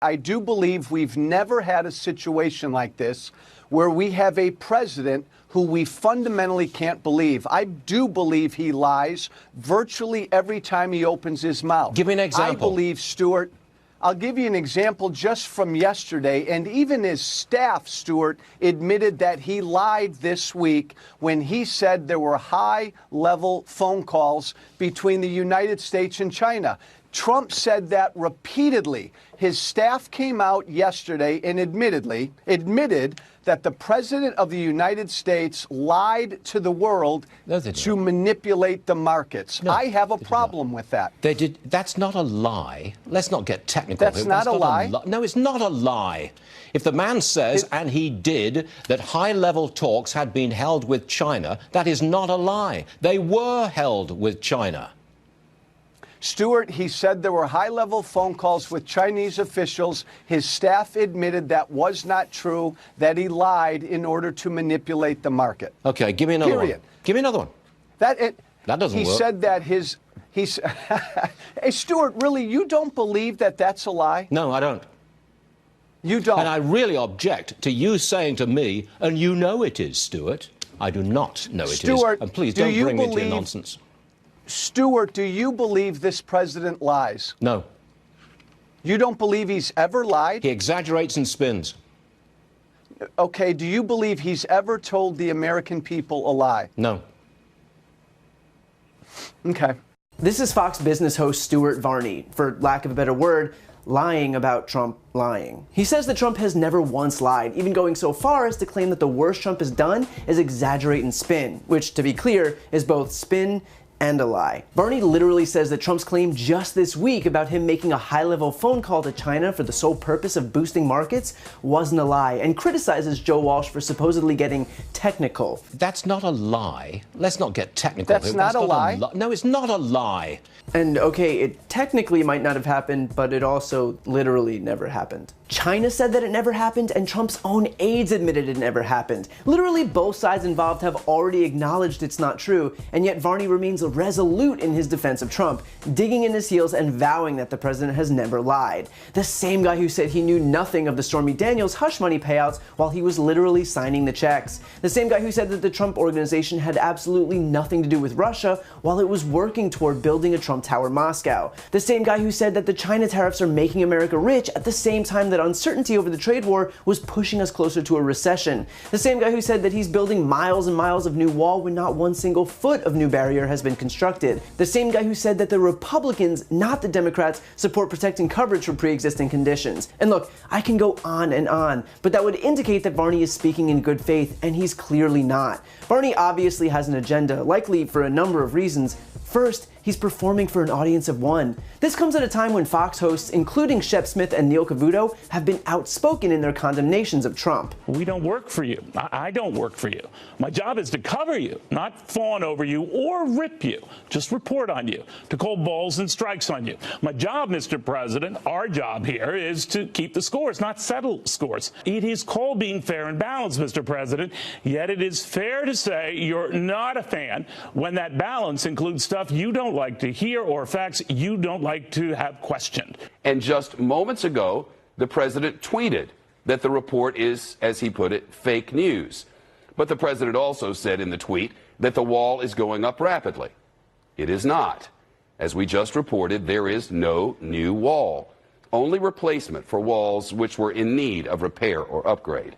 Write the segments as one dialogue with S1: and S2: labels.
S1: I do believe we've never had a situation like this where we have a president who we fundamentally can't believe. I do believe he lies virtually every time he opens his mouth.
S2: Give me an example.
S1: I believe, Stuart, I'll give you an example just from yesterday, and even his staff, Stuart, admitted that he lied this week when he said there were high-level phone calls between the United States and China. Trump said that repeatedly. His staff came out yesterday and admitted that the President of the United States lied to the world to manipulate the markets.
S2: No,
S1: I have a problem with that.
S2: They did. That's not a lie. Let's not get technical.
S1: That's not a lie.
S2: No, it's not a lie. If the man says, and he did, that high-level talks had been held with China, that is not a lie. They were held with China.
S1: Stuart, he said there were high-level phone calls with Chinese officials. His staff admitted that was not true, that he lied in order to manipulate the market.
S2: Okay, give me another one. Give me another one. That doesn't work.
S1: He said that hey, Stuart, really, you don't believe that that's a lie?
S2: No, I don't.
S1: You don't?
S2: And I really object to you saying to me, and you know it is, Stuart. I do not know it is. And please don't bring me into your nonsense.
S1: Stuart, do you believe this president lies?
S2: No.
S1: You don't believe he's ever lied?
S2: He exaggerates and spins.
S1: Okay, do you believe he's ever told the American people a lie?
S2: No.
S1: Okay.
S3: This is Fox Business host Stuart Varney, for lack of a better word, lying about Trump lying. He says that Trump has never once lied, even going so far as to claim that the worst Trump has done is exaggerate and spin, which, to be clear, is both spin and a lie. Varney literally says that Trump's claim just this week about him making a high-level phone call to China for the sole purpose of boosting markets wasn't a lie, and criticizes Joe Walsh for supposedly getting technical.
S2: That's not a lie. Let's not get technical.
S1: That's not a lie?
S2: No, it's not a lie.
S3: And okay, it technically might not have happened, but it also literally never happened. China said that it never happened, and Trump's own aides admitted it never happened. Literally both sides involved have already acknowledged it's not true, and yet Varney remains resolute in his defense of Trump, digging in his heels and vowing that the president has never lied. The same guy who said he knew nothing of the Stormy Daniels hush money payouts while he was literally signing the checks. The same guy who said that the Trump organization had absolutely nothing to do with Russia while it was working toward building a Trump Tower Moscow. The same guy who said that the China tariffs are making America rich at the same time that uncertainty over the trade war was pushing us closer to a recession. The same guy who said that he's building miles and miles of new wall when not one single foot of new barrier has been constructed. The same guy who said that the Republicans, not the Democrats, support protecting coverage for pre-existing conditions. And look, I can go on, but that would indicate that Varney is speaking in good faith, and he's clearly not. Varney obviously has an agenda, likely for a number of reasons. First, he's performing for an audience of one. This comes at a time when Fox hosts, including Shep Smith and Neil Cavuto, have been outspoken in their condemnations of Trump.
S4: We don't work for you. I don't work for you. My job is to cover you, not fawn over you or rip you, just report on you, to call balls and strikes on you. My job, Mr. President, our job here is to keep the scores, not settle scores. It is called being fair and balanced, Mr. President, yet it is fair to say you're not a fan when that balance includes stuff you don't like to hear or facts you don't like to have questioned.
S5: And just moments ago, the president tweeted that the report is, as he put it, fake news. But the president also said in the tweet that the wall is going up rapidly. It is not. As we just reported, there is no new wall, only replacement for walls which were in need of repair or upgrade.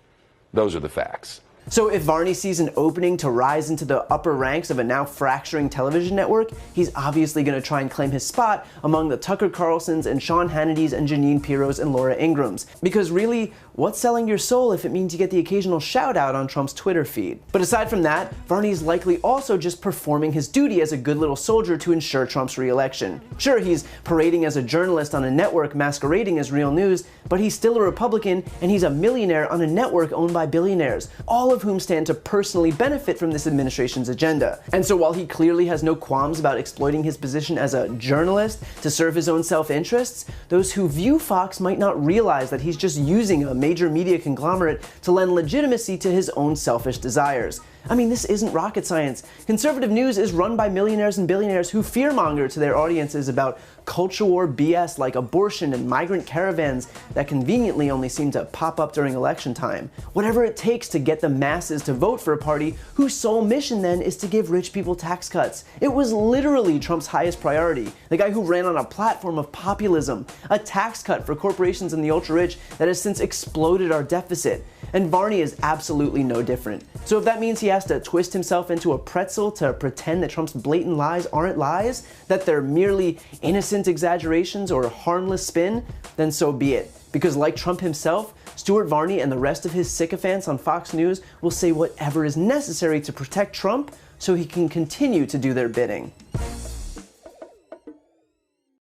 S5: Those are the facts.
S3: So if Varney sees an opening to rise into the upper ranks of a now fracturing television network, he's obviously going to try and claim his spot among the Tucker Carlsons and Sean Hannitys and Jeanine Pirros and Laura Ingrams. Because really, what's selling your soul if it means you get the occasional shout out on Trump's Twitter feed? But aside from that, Varney is likely also just performing his duty as a good little soldier to ensure Trump's re-election. Sure, he's parading as a journalist on a network masquerading as real news, but he's still a Republican and he's a millionaire on a network owned by billionaires, all of whom stand to personally benefit from this administration's agenda. And so while he clearly has no qualms about exploiting his position as a journalist to serve his own self-interests, those who view Fox might not realize that he's just using a major media conglomerate to lend legitimacy to his own selfish desires. I mean, this isn't rocket science. Conservative news is run by millionaires and billionaires who fearmonger to their audiences about culture war BS like abortion and migrant caravans that conveniently only seem to pop up during election time. Whatever it takes to get the masses to vote for a party whose sole mission then is to give rich people tax cuts. It was literally Trump's highest priority. The guy who ran on a platform of populism, a tax cut for corporations and the ultra-rich that has since exploded our deficit. And Varney is absolutely no different. So if that means he has to twist himself into a pretzel to pretend that Trump's blatant lies aren't lies, that they're merely innocent exaggerations or harmless spin, then so be it. Because like Trump himself, Stuart Varney and the rest of his sycophants on Fox News will say whatever is necessary to protect Trump so he can continue to do their bidding.